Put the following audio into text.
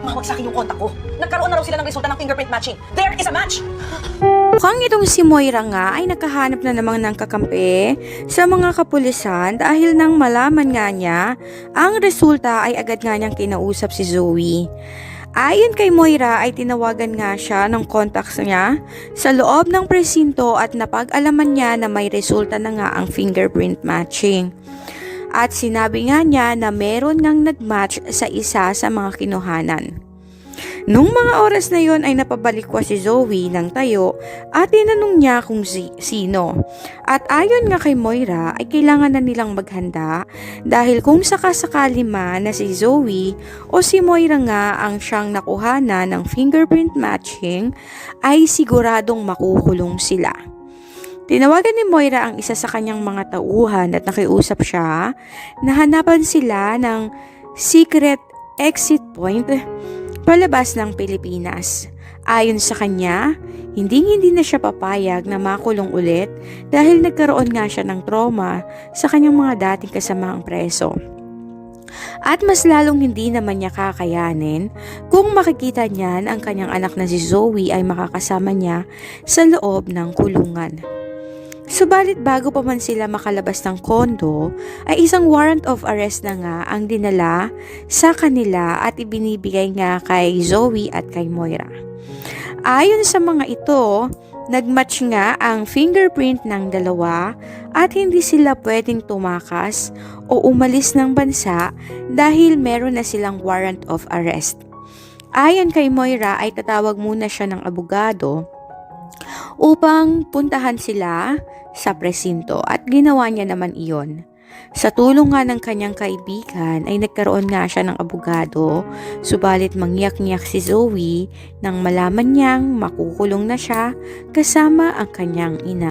Mawag sa akin yung kontak ko. Nagkaroon na raw sila ng resulta ng fingerprint matching. There is a match! Mukhang itong si Moira nga ay nakahanap na namang ng kakampi sa mga kapulisan dahil nang malaman nga niya, ang resulta ay agad nga niyang kinausap si Zoe. Ayon kay Moira ay tinawagan nga siya ng contacts niya sa loob ng presinto at napag-alaman niya na may resulta na nga ang fingerprint matching. At sinabi nga niya na meron ngang nag-match sa isa sa mga kinuhanan. Nung mga oras na yon ay napabalikwa si Zoe ng tayo at tinanong niya kung sino. At ayon nga kay Moira ay kailangan na nilang maghanda dahil kung sakasakali man na si Zoe o si Moira nga ang siyang nakuhana ng fingerprint matching ay siguradong makukulong sila. Tinawagan ni Moira ang isa sa kanyang mga tauhan at nakiusap siya na hanapan sila ng secret exit point palabas ng Pilipinas. Ayon sa kanya, hindi na siya papayag na makulong ulit dahil nagkaroon nga siya ng trauma sa kanyang mga dating kasamaang preso. At mas lalong hindi naman niya kakayanin kung makikita niyan ang kanyang anak na si Zoe ay makakasama niya sa loob ng kulungan. Subalit bago pa man sila makalabas ng kondo, ay isang warrant of arrest na nga ang dinala sa kanila at ibinibigay nga kay Zoe at kay Moira. Ayon sa mga ito, nagmatch nga ang fingerprint ng dalawa at hindi sila pwedeng tumakas o umalis ng bansa dahil meron na silang warrant of arrest. Ayon kay Moira ay tatawag muna siya ng abogado upang puntahan sila sa presinto at ginawa niya naman iyon. Sa tulong nga ng kanyang kaibigan ay nagkaroon nga siya ng abogado, subalit mangyak-ngyak si Zoe nang malaman niyang makukulong na siya kasama ang kanyang ina.